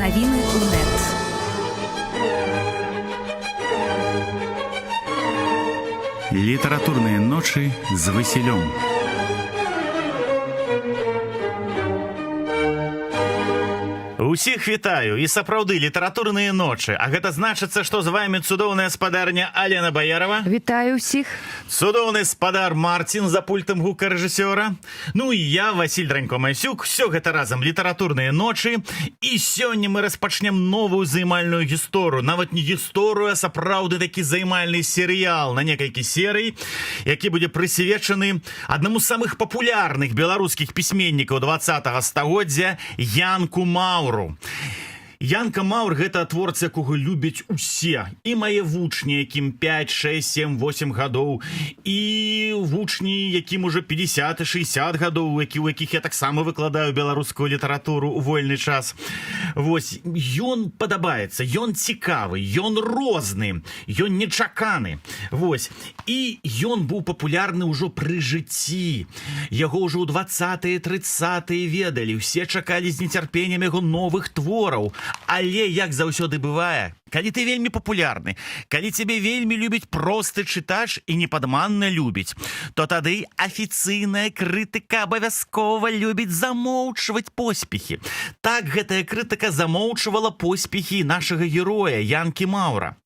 Навіны УНЕТ. Літаратурныя ночы з Васілём. Усіх вітаю, і сапраўды літаратурныя ночы. А гэта значыцца, што з вами цудоўная спадарня Алена Баярова. Вітаю ўсіх. Цудоўны спадар Марцін за пультам гукарэжысёра. Ну і я, Васіль Дранько-Масюк. Всё гэта разам літаратурныя ночы. І сёння мы распачнем новую займальную гісторыю. Нават не гісторыю, а сапраўды такі займальны серыял на некалькі серый, які будзе прысвечаны аднаму з самых папулярных беларускіх пісьменнікаў 20-го стагоддзя Янку Мауру. Янка Маур – гэта творца, якога любяць усе. І мае вучні, якім 5, 6, 7, 8 гадоў. І вучні, якім уже 50 і 60 гадоў, у якіх я таксама выкладаю беларускую літаратуру ў вольны час. Вось, ён падабаецца, ён цікавы, ён розны, ён нечаканы. Вось. І ён быў папулярны ўжо пры жыцці. Яго ўжо ў 20-е, 30-е ведалі. Усе чакалі з нецярпеннем яго новых твораў. Але, як заўсёды бывае, калі ты вельмі папулярны, калі цябе вельмі любіць просты чытач і непадманна любіць, то тады афіцыйная крытыка абавязкова любіць замоўчваць поспехі. Так гэтая крытыка замоўчвала поспехі нашага героя Янкі Маура.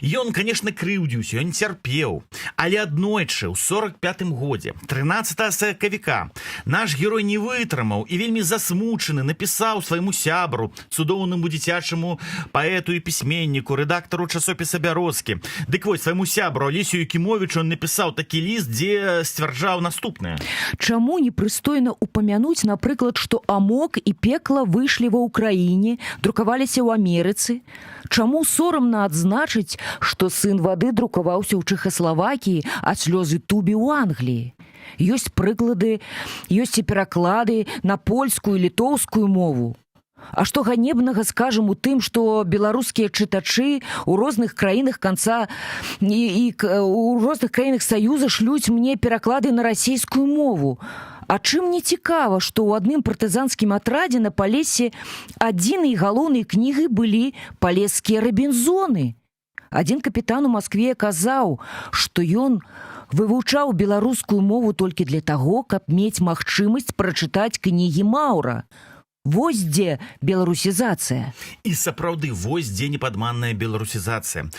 Ён, конечно, крыўдзіўся, ён цярпеў, але аднойчы, ў 45-м годзе, 13 сакавіка, наш герой не вытрымаў і вельмі засмучаны напісаў свайму сябру, цудоўнаму дзіцячаму паэту і пісьменніку, рэдактару часопіса «Бярозкі». Дык вось, свайму сябру Алесію Якімовічу он напісаў такі ліст, дзе сцвярджаў наступнае. Чаму непрыстойна упамянуць, напрыклад, што «Амок» і «Пекла» выйшлі ва ўкраіне, друкаваліся ў Амерыцы? Чаму сорамна адзначыць, што «Сын вады» друкаваўся ў Чэхаславакіі, а «Слёзы Тубі» ў Англіі? Ёсць прыклады, ёсць і пераклады на польскую і літоўскую мову. А што ганебнага скажам у тым, што беларускія чытачы ў розных краінах канца і ў розных краінах Саюза шлюць мне пераклады на расійскую мову. А чым не цікава, што ў адным партызанскім атрадзе на Палесе адзінай галоўнай кнігай былі палескія робінзоны. Адзін капітан у Маскве казаў, што ён вывучаў беларускую мову толькі для таго, каб мець магчымасць прачытаць кнігі Маура. Вось дзе беларусізацыя. І сапраўды, вось дзе непадманная беларусізацыя.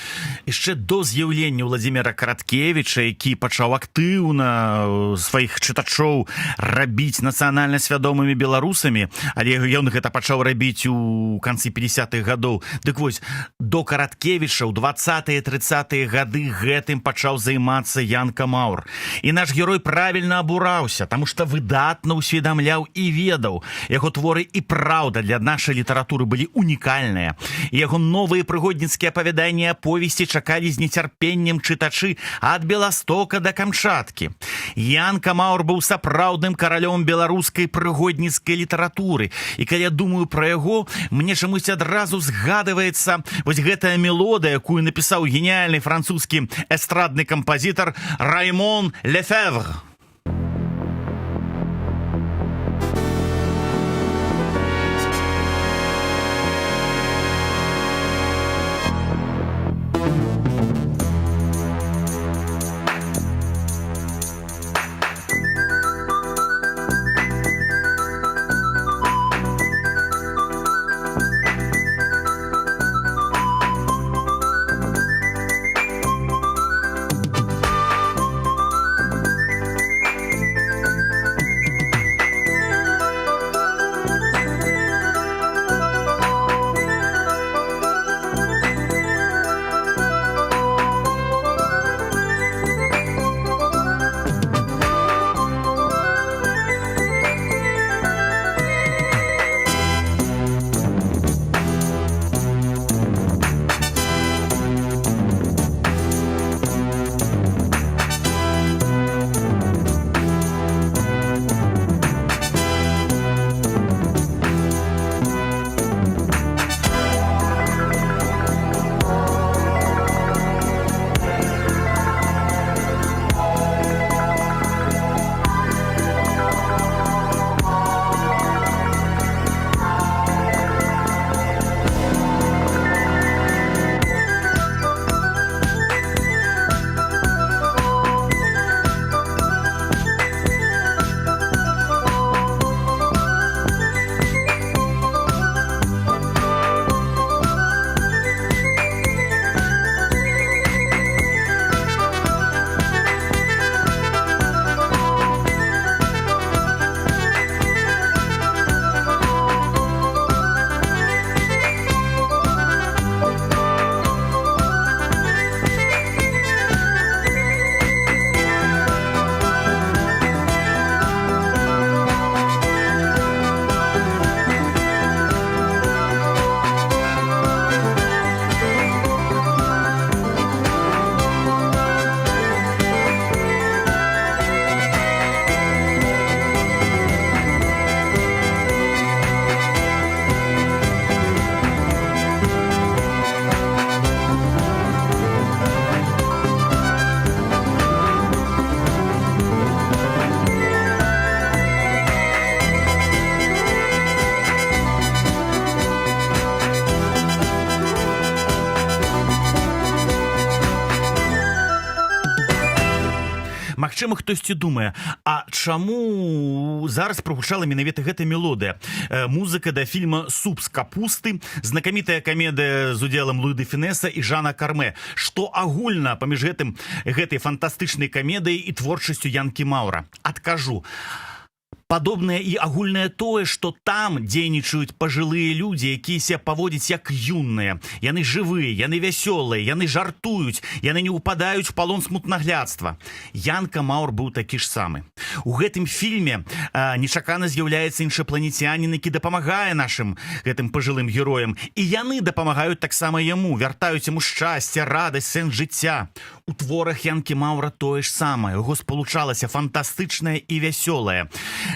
Яшчэ до з'яўлення Владзіміра Караткевіча, які пачаў актыўна сваіх чытачоў рабіць нацыянальна свядомымі беларусамі, але ён гэта пачаў рабіць у канцы 50-х гадоў. Дык вось, до Караткевіча ў 20-е, 30-е гады гэтым пачаў займацца Янка Маур. І наш герой правільна абураўся, таму што выдатна ўсведамляў і ведаў. Яго творы і праўда для нашай літаратуры былі унікальныя. Яго новыя прыгодніцкія апавяданні аповесці чакалі з нецярпеннем чытачы ад Беластока да Камчаткі. Янка Маур быў сапраўдным каралём беларускай прыгодніцкай літаратуры. І калі я думаю пра яго, мне чамусь адразу згадваецца вось гэтая мелодыя, якую напісаў геніяльны французскі эстрадны кампазітар Раймон Лефевр. Магчыма, хтосьці думае, а чаму зараз прагучала менавіта гэта мелодыя? Музыка да фільма «Суп з капусты», знакамітая камедыя з удзелам Луі де Фінеса і Жана Карме. Што агульна паміж гэтай фантастычнай камедыяй і творчасцю Янкі Маўра? Адкажу. Падобнае і агульнае тое, што там дзейнічаюць пажылыя людзі, якія себя паводзяць як юныя. Яны жывыя, яны вясёлыя, яны жартуюць, яны не ўпадаюць у палон смутнаглядства. Янка Маўр быў такі ж самы. У гэтым фільме нечакана з'яўляецца іншапланецянін, які дапамагае нашым гэтым пажылым героям. І яны дапамагаюць таксама яму, вяртаюць яму шчасце, радасць, сэнс жыцця. У творах Янкі Маўра тое ж самае. Яго спалучалася фантастычнае і вясёлае,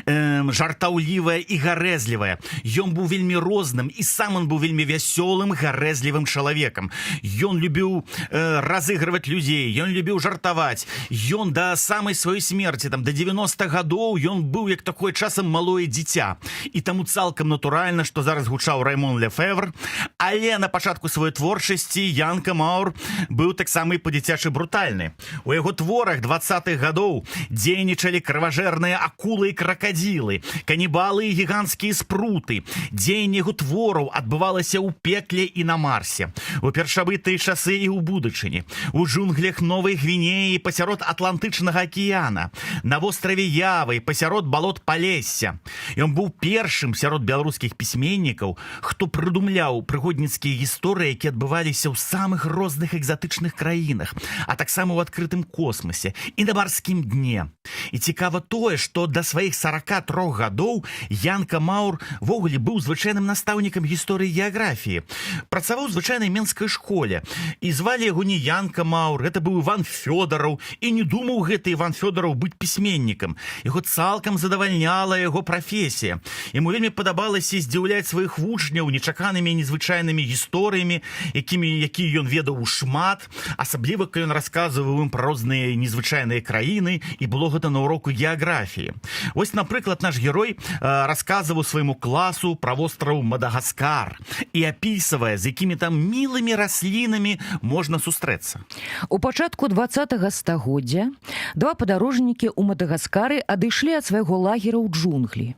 жартаўлівае і гарэзлівае. Ён быў вельмі розным, і сам он быў вельмі вясёлым, гарэзлівым чалавекам. Ён любіў разыгрываць людзей, ён любіў жартаваць. Ён да самай сваёй смерці, да 90 гадоў, ён быў як такое часам малое дзіця. І таму цалкам натуральна, што зараз гучаў Раймон Лефевр, але на пачатку сваёй творчасці Янка Маўр быў таксама і па-дзіцячы брутальны. У яго творах 20-х гадоў дзейнічалі крыважэрныя акулы і кракадзілы, канібалы і гіганцкія спруты. Дзеянне яго твораў адбывалася ў пекле і на Марсе, у першабытыя часы і ў будучыні, у джунглях Новай Гвінеі пасярод Атлантычнага акіяна, на востраве Явы пасярод балот Палесся. Ён быў першым сярод беларускіх пісьменнікаў, хто прыдумляў прыгодніцкія гісторыі, якія адбываліся ў самых розных экзатычных краінах, а таксама ў адкрытым космосе і на марскім дне. І цікава тое, што да сваіх 43 гадоў Янка Маўр ввогуле быў звычайным настаўнікам гісторыі геаграфіі. Працаваў у звычайнай менскай школе. І звалі яго не Янка Маўр, гэта быў Іван Фёдараў. І не думаў гэты Іван Фёдараў быць пісьменнікам. Яго цалкам задавальняла яго прафесія. Яму вельмі падабалася здзіўляць сваіх вучняў нечаканымі і незвычайнымі гісторыямі, якія ён ведаў шмат, асабліва, калі ён расказваў ім пра розныя незвычайныя краіны, і было гэта на уроку геаграфіі. Вось, напрыклад, наш герой расказваў свайму класу пра востраў Мадагаскар і апісвае, з якімі там мілымі раслінамі можна сустрэцца. У пачатку 20-го стагоддзя два падарожнікі ў Мадагаскары адышлі ад свайго лагера ў джунглі.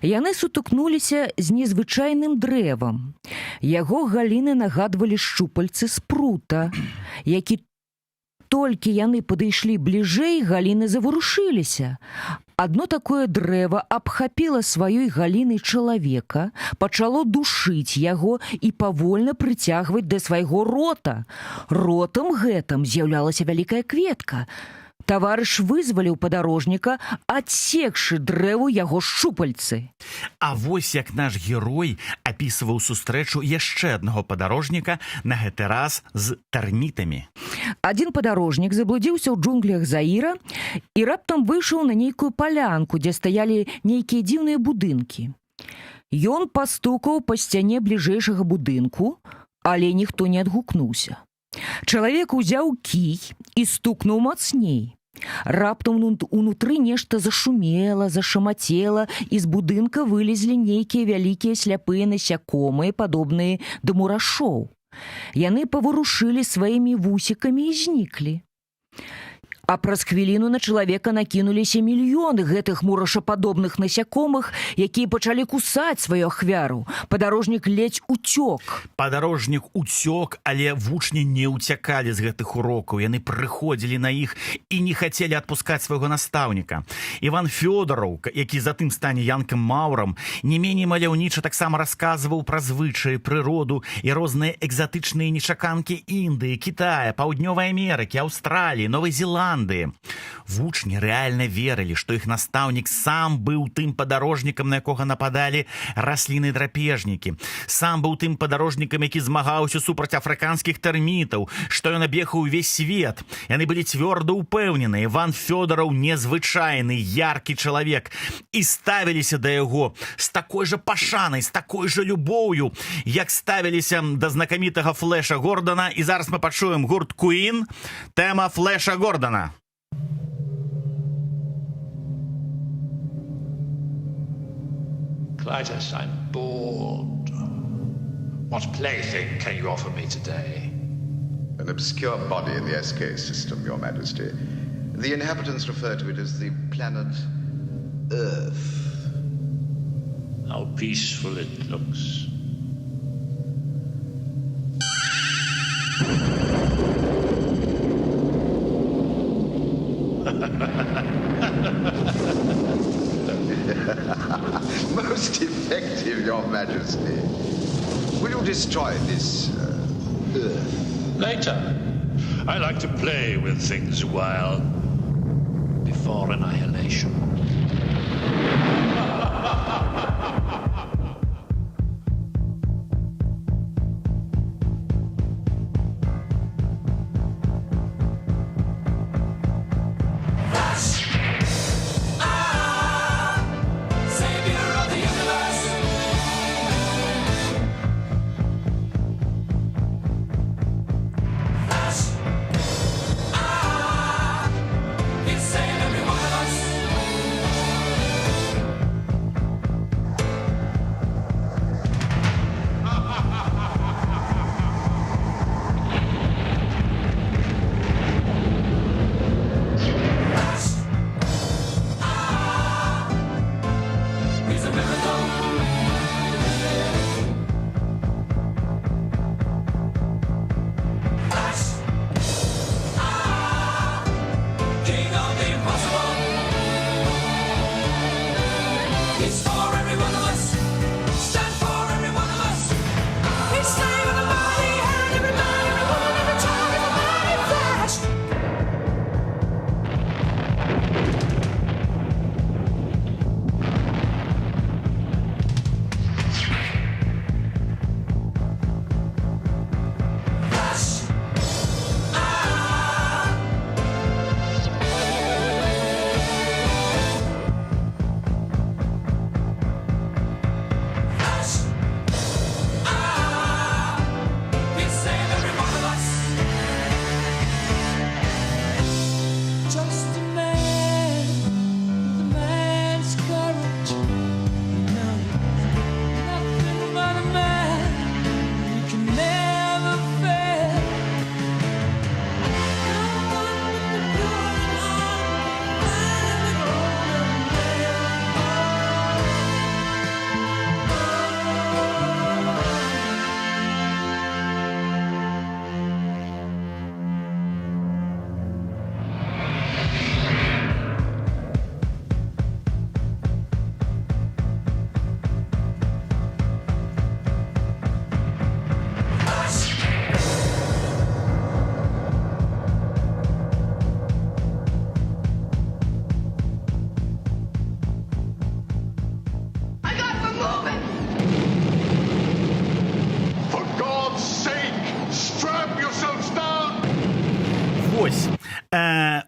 Яны сутыкнуліся з незвычайным дрэвам. Яго галіны нагадвалі шчупальцы спрута, які толькі яны падышлі бліжэй, галіны заварушыліся. Адно такое дрэва абхапіла сваёй галінай чалавека, пачало душыць яго і павольна прыцягваць да свайго рота. Ротам гэтым з'яўлялася вялікая кветка. Таварыш вызваліў падарожніка, адсекшы дрэву яго шчупальцы. А вось як наш герой апісваў сустрэчу яшчэ аднаго падарожніка, на гэты раз з тэрмітамі. Адзін падарожнік заблудзіўся ў джунглях Заіра і раптам выйшаў на нейкую палянку, дзе стаялі нейкія дзіўныя будынкі. Ён пастукаў па сцяне бліжэйшага будынку, але ніхто не адгукнуўся. Чалавек узяў кій і стукнуў мацней. Раптам унутры нешта зашумела, зашамацела, і з будынка вылезлі нейкія вялікія сляпыя насякомыя, падобныя да мурашоў. Яны паварушылі сваімі вусікамі і зніклі. А праз хвіліну на чалавека накінуліся мільёны гэтых мурашападобных насякомых, якія пачалі кусаць сваю ахвяру. Падарожнік ледзь уцёк. Падарожнік уцёк, але вучні не ўцякалі з гэтых урокаў. Яны прыходзілі на іх і не хацелі адпускаць свайго настаўніка. Іван Фёдараў, які затым стане Янкам Маўрам, не меней маляўніча таксама расказваў пра звычаі, прыроду і розныя экзатычныя нечаканкі Індыі, Кітая, Паўднёвай Амерыкі, Аўстраліі, Новай Зеландыі. Вучні рэальна верылі, што іх настаўнік сам быў тым падарожнікам, на якога нападалі расліны-драпежнікі. Сам быў тым падарожнікам, які змагаўся супраць афрыканскіх тэрмітаў, што ён аб'ехаў увесь свет. Яны былі цвёрда ўпэўнены, Іван Фёдараў незвычайны, яркі чалавек, і ставіліся да яго з такой жа пашанай, з такой жа любоўю, як ставіліся да знакамітага Флэша Гордана. І зараз мы пачуем гурт Queen, тэма Флэша Гордана. Clytus, I'm bored. What plaything can you offer me today? An obscure body in the SK system, Your Majesty. The inhabitants refer to it as the planet Earth. How peaceful it looks. Most effective, Your Majesty. Will you destroy this Earth? Later. I like to play with things a while before annihilation.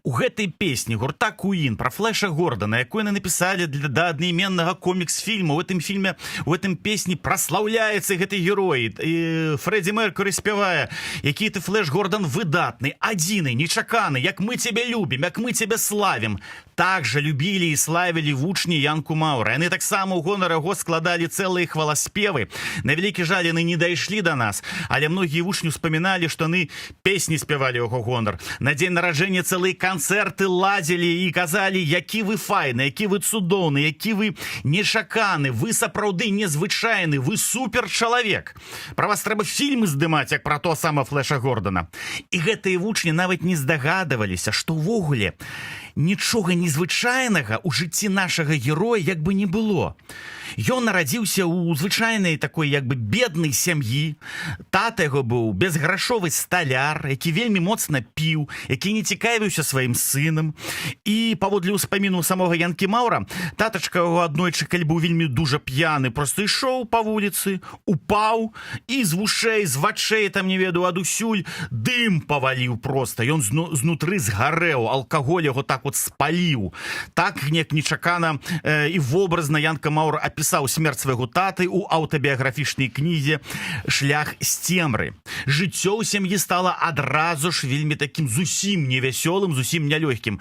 У гэтай песні гурта Queen про Флэша Гордона, якую яны напісалі для аднайменнага комікс-фільму. У гэтым песні праслаўляецца гэты герой. І Фрэдзі Меркуры спявае: які ты, Флэш Гордон, выдатны, адзіны, нечаканы, як мы цябе любім, як мы цябе славім. Так жа любілі і славілі вучні Янку Маўра. Яны таксама ў гонар яго складалі цэлыя хваласпевы. На вялікі жаль, яны не дайшлі да нас, але многія вучні ўспаміналі, што яны песні спявалі ў яго гонар. На дзень нараджэння цэлыя канцэрты ладзілі і казалі: які вы файны, які вы цудоўны, які вы нечаканы, вы сапраўды незвычайны, вы суперчалавек. Пра вас трэба фільмы здымаць, як пра то сама Флэша Гордона. І гэтыя вучні нават не здагадываліся, што ўвогуле нічога незвычайнага ў жыцці нашага героя як бы не было. Ён нарадзіўся ў звычайнай такой як бы беднай сям'і. Тата яго быў безграшовы сталяр, які вельмі моцна піў, які не цікавіўся сваім сынам. І паводле ўспаміну самога Янкі Маўра, татачка яго аднойчы, калі быў вельмі дужа п'яны, проста ішоў па вуліцы, упаў, і з вушэй, з вачэй, там не ведаю, адусюль дым паваліў проста. Ён знутры згарэў, алкаголь яго так от спаліў. Так нечакана і вобразна Янка Маўр апісаў смерць свайго таты ў аўтабіяграфічнай кнізе «Шлях з цемры». Жыццё ў сям'і стала адразу ж вельмі такім зусім невясёлым, зусім нялёгкім.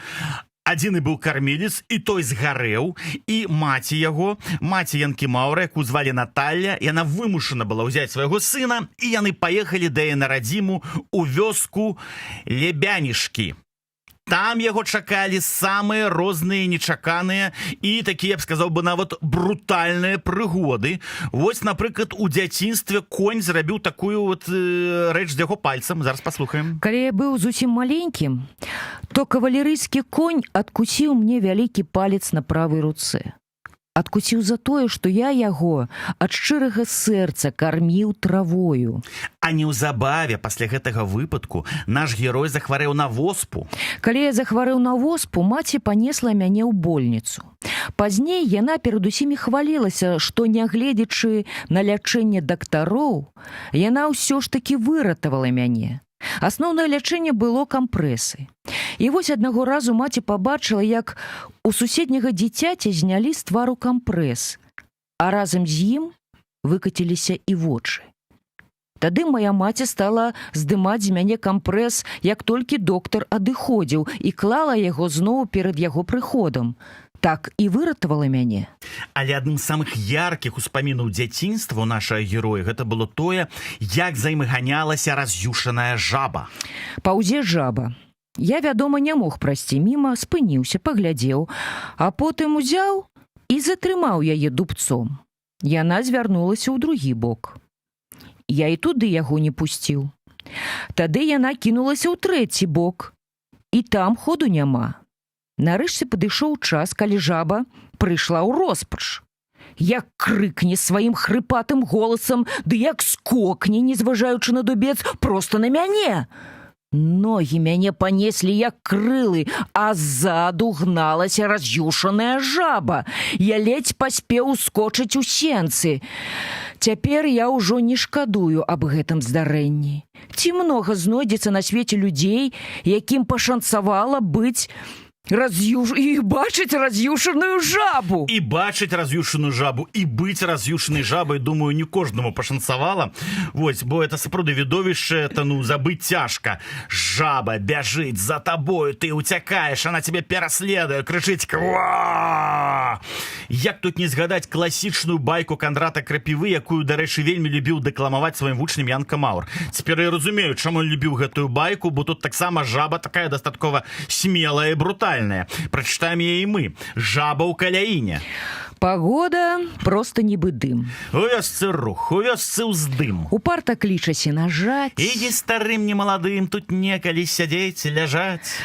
Адзіны быў кармілец, і той згарэў, і маці яго, маці Янкі Маўра, якую звалі Наталля, яна вымушана была ўзяць свайго сына, і яны паехалі да яе на радзіму ў вёску Лебянішкі. Там яго чакалі самыя розныя, нечаканыя і такія, я б сказаў бы, нават брутальныя прыгоды. Вось, напрыклад, у дзяцінстве конь зрабіў такую вот рэч з яго пальцам. Зараз паслухаем. Калі я быў зусім маленькім, то кавалерыйскі конь адкусіў мне вялікі палец на правай руцэ. Адкусіў за тое, што я яго ад шчырага сэрца карміў травою. А неўзабаве пасля гэтага выпадку наш герой захварэў на воспу. Калі я захварэў на воспу, маці панесла мяне ў больніцу. Пазней яна перад усімі хвалілася, што, нягледзячы на лячэнне дактароў, яна ўсё ж такі выратавала мяне. Асноўнае лячэнне было кампрэсы. І вось аднаго разу маці пабачыла, як у суседняга дзіцяці знялі з твару кампрэс, а разам з ім выкаціліся і вочы. Тады мая маці стала здымаць з мяне кампрэс, як толькі доктар адыходзіў, і клала яго зноў перад яго прыходам. Так і выратавала мяне. Але адным з самых яркіх успамінаў дзяцінства у нашага героя гэта было тое, як за ім ганялася раз'юшаная жаба. Паўзе жаба. Я, вядома, не мог прайсці міма, спыніўся, паглядзеў, а потым узяў і затрымаў яе дубцом. Яна звярнулася ў другі бок. Я і туды яго не пусціў. Тады яна кінулася ў трэці бок, і там ходу няма. Нарэшце падышоў час, калі жаба прыйшла ў роспач. Як крыкне сваім хрыпатым голасам, ды як скокне, не зважаючы на дубец, проста на мяне. Ногі мяне панеслі, як крылы, а ззаду гналася раз'юшаная жаба. Я ледзь паспеў ускочыць у сенцы. Цяпер я ўжо не шкадую аб гэтым здарэнні. Ці многа знойдзецца на свеце людзей, якім пашанцавала быць і бачыць раз'юшаную жабу. І бачыць раз'юшаную жабу, і быць раз'юшанай жабай, думаю, не кожнаму пашанцавала. Вось, бо это сапраўды відовішча, это, забыць цяжка. Жаба бяжыць за табою, ты уцякаеш, она цябе пераследуе, крычыць «Ва!». Як тут не згадаць класічную байку Кандрата Крапівы, якую, дарэчы, вельмі любіў дэкламаваць сваім вучням Янка Маур. Цяпер я разумею, чаму ён любіў гэтую байку, бо тут таксама жаба такая дастаткова смелая і брутальная. Прачытаем яе і мы. Жаба ў каляіне. Пагода проста нібы дым. У вёсцы рух, у вёсцы ўздым. Упарта клічасе нажаць. Ідзі старым немаладым, тут некалі сядзець, ляжаць.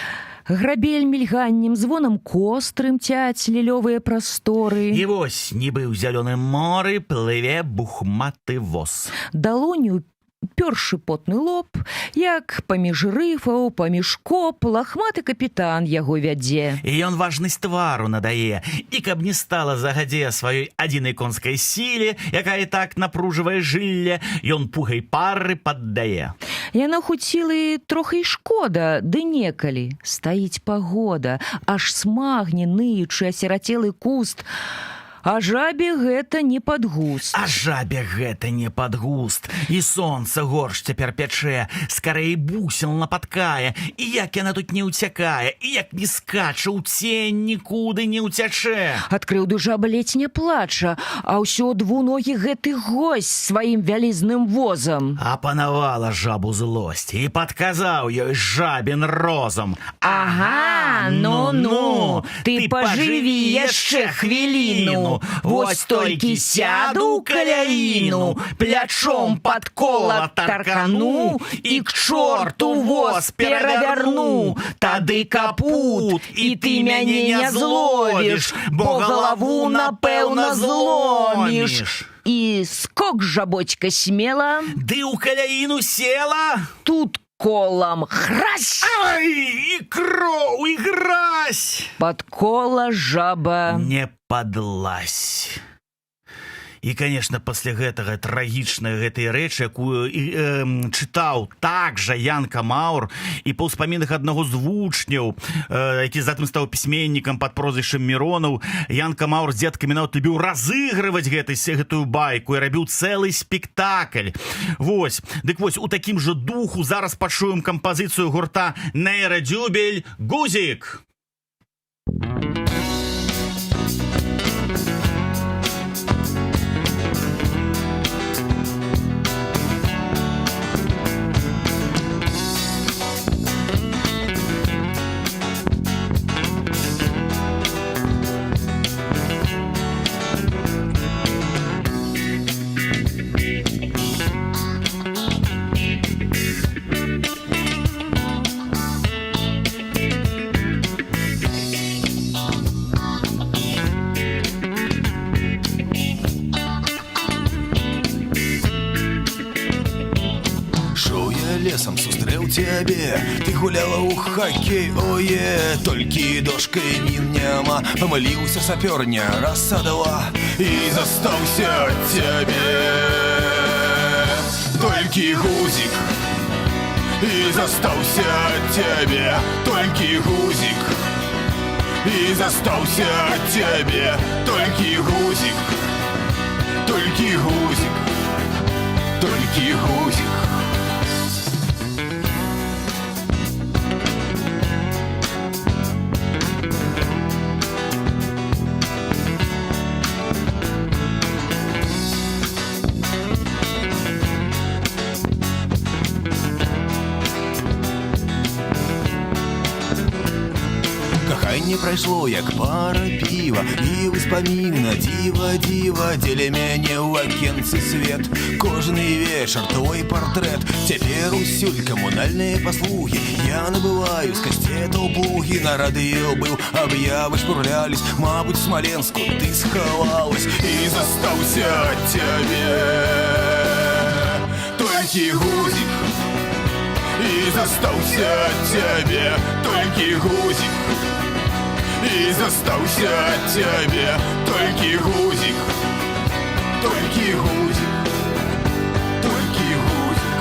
Грабель мільганнем, звонам кос трымцяць лілёвыя прасторы. І вось, нібы ў зялёным моры плыве бухматы воз. Далоню пёршы потны лоб, як паміж рыфаў, паміж коп, лахматы капітан яго вядзе. І ён важнасць твару надае, і каб не стала загадзе сваёй адзінай конскай сіле, якая і так напружвае жылле, ён пугай пары паддае. Яна хуцілы трохі шкода, ды некалі. Стаіць пагода, аж смагне ныючы асірацелы куст. А жабе гэта не пад густ. А жабе гэта не пад густ. І сонца горш цяпер пячэ, скарэй бусел напаткае. І як яна тут не ўцякае, і як не скача ў цень, нікуды не ўцячэ. Ад крыўды жаба ледзь не плача, а ўсё двуногі гэты госць сваім вялізным возам. Апанавала жабу злосць і падказаў ёй жабін розум. Ага, ну-ну, ты пажыві яшчэ хвіліну. Вось толькі сяду ў каляіну, плячом пад кола таркану і к чорту воз перавярну. Тады капут, і ты мяне не зловіш, бо галаву, напэўна, зломіш. І скок жабочка смела. Ды ў каляіну села. Тут колам хрась! Ай, і кроў, і гразь! Пад кола жаба не падлась. І, конечно, пасля гэтага трагічнай гэтай рэчы, якую чытаў так жа Янка Маур, і па ўспамінах аднаго з вучняў, які затым стаў пісьменнікам пад прозвішчам Міронаў, Янка Маур з дзеткамі нават любіў разыгрываць гэтую байку і рабіў цэлы спектакль. Вось. Дык вось, у такім жа духу зараз пачуем кампазіцыю гурта «Нейрадзюбель» «Гузік». у тебе, ты гуляла у хоккей, ое, толькі дошкой няма, помылился саперня, раз, два, и застался тебе. Толькі гузик, и застался тебе, толькі гузик, и застался тебе, толькі гузик, толькі гузик, толькі гузик. Не прайшло, як пара піва, і ўспаміна, дзіва, дзеля мяне ў акенцы свет. Кожны вечар твой партрэт, цяпер усюль камунальныя паслугі. Я набываю з кастетаў плугі, на радыё быў, аб'явы шпурлялись, мабуть, в Смоленску ты схавалась, і застаўся ад цябе толькі гузик, і застаўся ад цябе толькі гузик. И застался от тебя толькі гузик, толькі гузик, толькі гузик.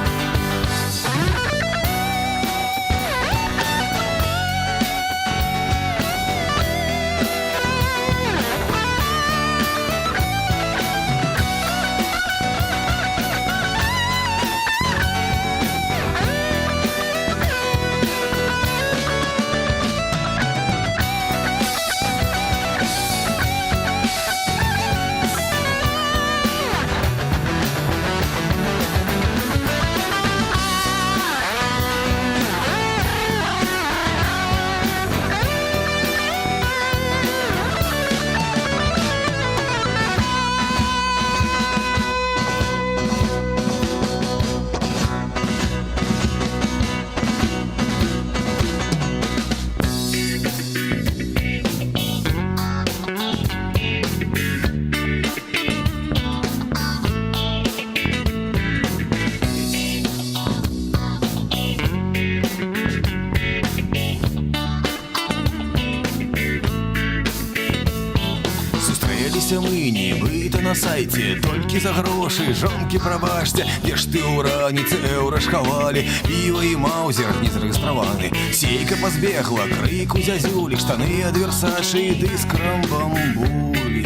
Мы нібыта на сайце, толькі за грошы, жонкі прабачце, дзе ж ты ў раніцы еўра шхавалі, піва і маузер не зарэгістраваны. Сейка пазбегла, крыку зязюлі, штаны ад Версачы, ды з крамбамбулі.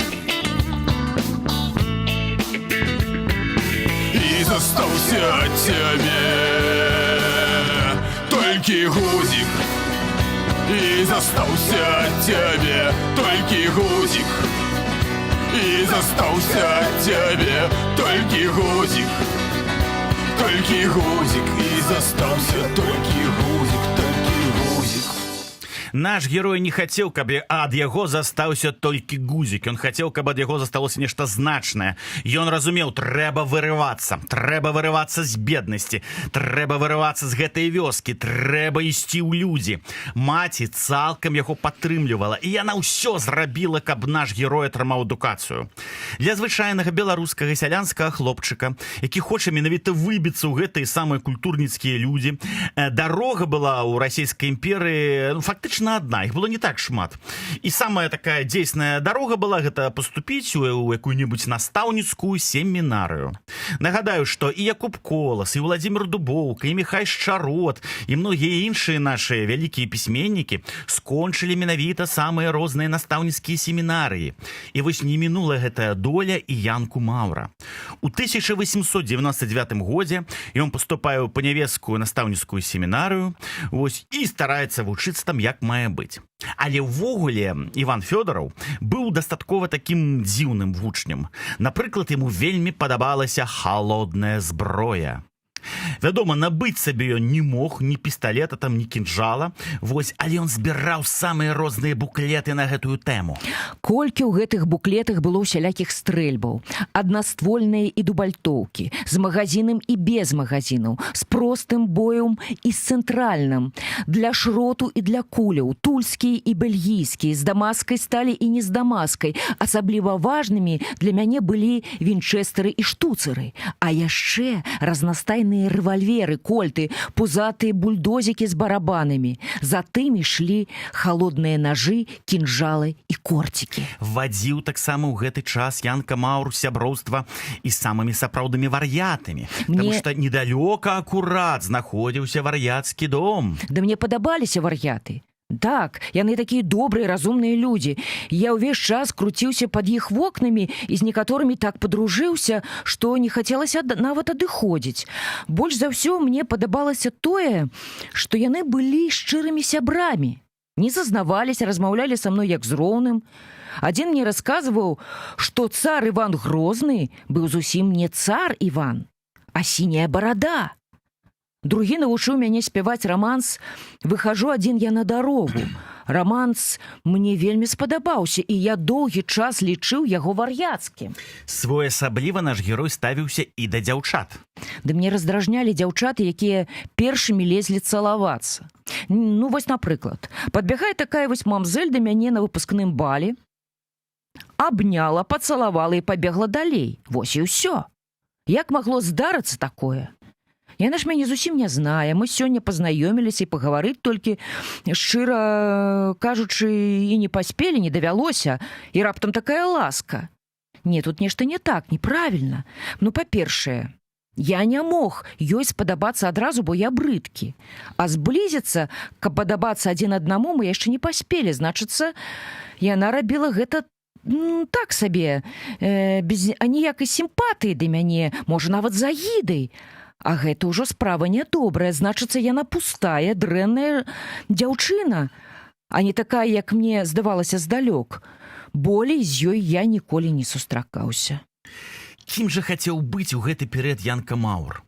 І застаўся ад цябе толькі гузик, і застаўся ад цябе толькі гузик. И застался от тебе толькі гузик, толькі гузик, и застался толькі гузик, толькі гузик. Наш герой не хацеў, каб ад яго застаўся толькі гузик. Ён хацеў, каб ад яго засталося нешта значнае. Ён разумеў, трэба вырывацца з беднасці, трэба вырывацца з гэтай вёскі, трэба ісці ў людзі. Маці цалкам яго падтрымлівала, і яна ўсё зрабіла, каб наш герой атрымаў адукацыю. Для звычайнага беларускага сялянскага хлопчыка, які хоча менавіта выбіцца ў гэтыя самыя культурніцкія людзі, дарога была ў расійскай імперыі фактычна одна, их было не так шмат. И самая такая действенная дорога была гэта поступить у якую-нибудь настаўніцкую семінарыю. Нагадаю, что и Якуб Колас, и Владимир Дубоўка, и Михай Шчарот, и многие іншыя наши великие письменники скончили менавіта самые розныя настаўніцкія семінарыі. И вось не мінула гэтая доля и Янку Маўра. У 1899 годзе ён поступае ў панявецкую настаўніцкую семінарыю, вось, и старается вучыцца там як мае быць. Але ўвогуле Іван Фёдораў быў дастаткова такім дзіўным вучнем. Напрыклад, яму вельмі падабалася халодная зброя. Вядома, набыць сабе ён не мог ні пісталета, там, ні кінжала, вось, але ён збіраў самыя розныя буклеты на гэтую тэму. Колькі ў гэтых буклетах было ўсялякіх стрэльбаў, аднаствольныя і дубальтоўкі, з магазінам і без магазінаў, з простым боем і з цэнтральным, для шроту і для куляў, тульскія і бельгійскія, з дамаскай сталі і не з дамаскай. Асабліва важнымі для мяне былі вінчэстары і штуцеры, а яшчэ разнастайныя рэвальверы рэвальверы, кольты, пузатыя бульдозікі з барабанамі. Затым ішлі халодныя нажы, кінжалы і корцікі. Вадзіў таксама ў гэты час Янка Маур сяброўства і з самымі сапраўднымі вар'ятамі. Таму што недалёка акурат знаходзіўся вар'яцкі дом. Да мне падабаліся вар'яты. Так, яны такія добрыя, разумныя людзі. Я ўвесь час круціўся пад іх вокнамі і з некаторымі так падружыўся, што не хацелася нават адыходзіць. Больш за ўсё мне падабалася тое, што яны былі шчырымі сябрамі. Не зазнаваліся, размаўлялі са мной як з роўным. Адзін мне расказваў, што цар Іван Грозны быў зусім не цар Іван, а сіняя барада. Другі навучыў мяне спяваць раманс «Выхажу адзін я на дарогу». Раманс мне вельмі спадабаўся, і я доўгі час лічыў яго вар'яцкім. Своеасабліва наш герой ставіўся і да дзяўчат. Ды мне раздражнялі дзяўчаты, якія першымі лезлі цалавацца. Ну, вось, напрыклад, падбягае такая вось мамзэль да мяне на выпускным бале, абняла, пацалавала і пабегла далей. Вось і ўсё. Як магло здарыцца такое? Яна ж мяне зусім не знае. Мы сёння пазнаёміліся і пагаварыць толькі, шчыра кажучы, і не паспелі, не давялося. І раптам такая ласка. Не, тут нешта не так, неправільна. Ну, па-першае, я не мог ёй спадабацца адразу, бо я брыдкі. А зблізіцца, каб падабацца адзін аднаму, мы яшчэ не паспелі. Значыцца, яна рабіла гэта так сабе, без аніякай сімпатыі да мяне, можа, нават з агідай. А гэта ўжо справа нядобрая, значыцца, яна пустая, дрэнная дзяўчына, а не такая, як мне здавалася здалёк. Болей з ёй я ніколі не сустракаўся. Кім жа хацеў быць у гэты перыяд Янка Маур?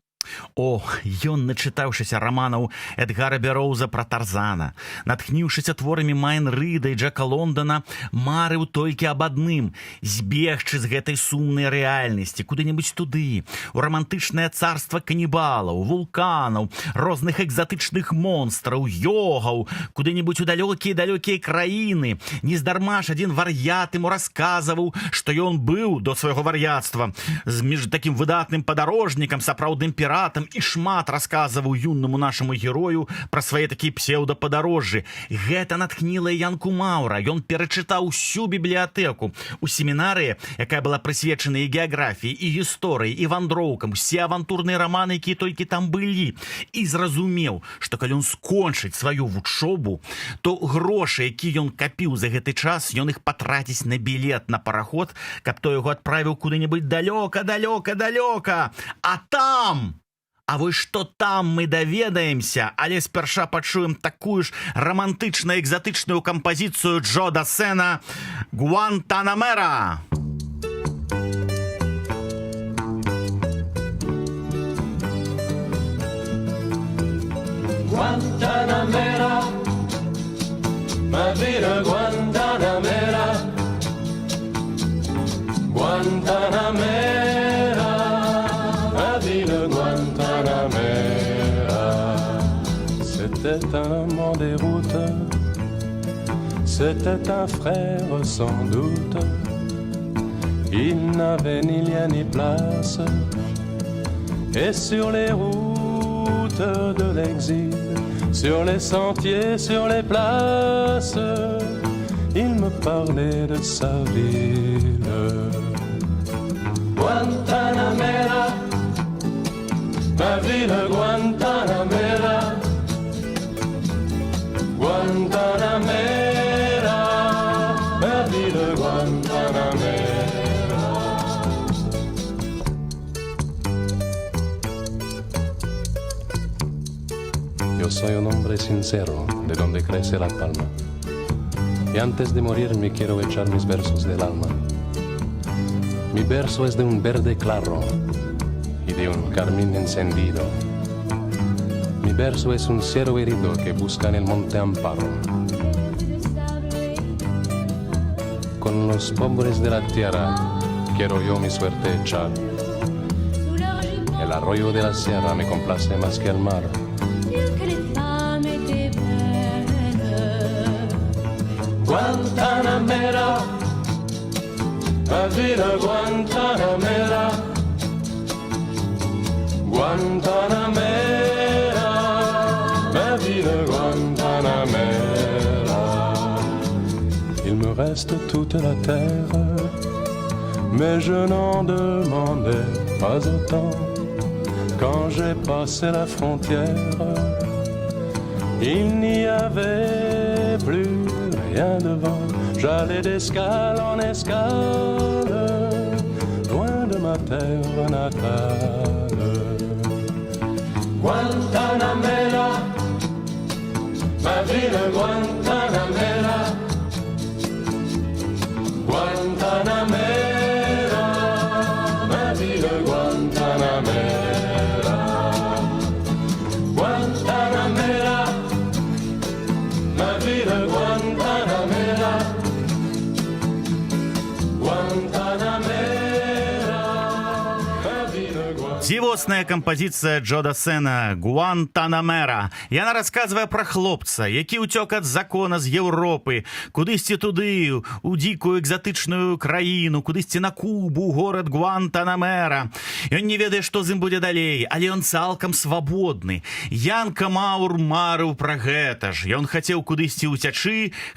О, ён, начытаўшыся раманаў Эдгара Бероўза пра Тарзана, натхніўшыся творамі Майн Рыда і Джека Лондона, марыў толькі аб адным – збегчы з гэтай сумнай рэальнасці куды-небудзь туды, у рамантычнае царства канібалаў, вулканаў, розных экзатычных монстраў, ёгаў, куды-небудзь у далёкія краіны. Нездарма ж адзін вар'ят ему расказваў, што ён быў до свайго вар'яцтва між такім выдатным падарожнікам, сапраўдным піратам, і шмат расказваў юннаму нашаму герою пра свае такія псеўдападарожжы. Гэта натхніла Янку Маура. Ён перачытаў усю бібліятэку у семінарыі, якая была прысвечана і геаграфіі, і гісторыі, і вандроўкам, усе авантурныя раманы, якія толькі там былі, і зразумеў, што калі ён скончыць сваю вучобу, то грошы, які ён капіў за гэты час, ён іх патраціць на білет на параход, каб той яго адправіў куды-небудзь далёка. А вось што там мы даведаемся, але спярша пачуем такую ж рамантычна-экзатычную кампазіцыю Джо Дассена «Гуантанамера». Guantanamera, ma vida Guantanamera, Guantanamera, ma vida Guantanamera. C'était un amant des routes, c'était un frère sans doute. Il n'avait ni lien ni place, et sur les routes de l'exil, sur les sentiers, sur les places, il me parlait de sa ville. Guantanamera, ma ville Guantanamera, Guantanamera, ma ville Guantanamera. Yo soy un hombre sincero, de donde crece la palma. Y antes de morir me quiero echar mis versos del alma. Mi verso es de un verde claro y de un carmín encendido. Mi verso es un cielo herido que busca en el monte amparo. Con los pobres de la tierra quiero yo mi suerte echar. El arroyo de la sierra me complace más que el mar. Guantanamera, ma vida Guantanamera, Guantanamera. reste toute la terre. Mais je n'en demandais pas autant. Quand j'ai passé la frontière, il n'y avait plus rien devant. J'allais d'escale en escale, loin de ma terre natale. Guantanamera, ma ville Guantanamera. Guantanamera, ma ville Guantanamera. Guantanamera, ma ville Guantanamera. Guantanamera, ma ville Guantanamera. Дзівосная кампазіцыя Джо Дассена «Гуантанамера». Яна расказвае пра хлопца, які ўцёк ад закона з Еўропы, кудысьці туды, у дзікую экзатычную краіну, кудысьці на Кубу, горад Гуантанамера. Ён не ведае, што з ім будзе далей, але ён цалкам свабодны. Ян Камаур марыў пра гэта ж. Ён хацеў кудысьці ўцячы,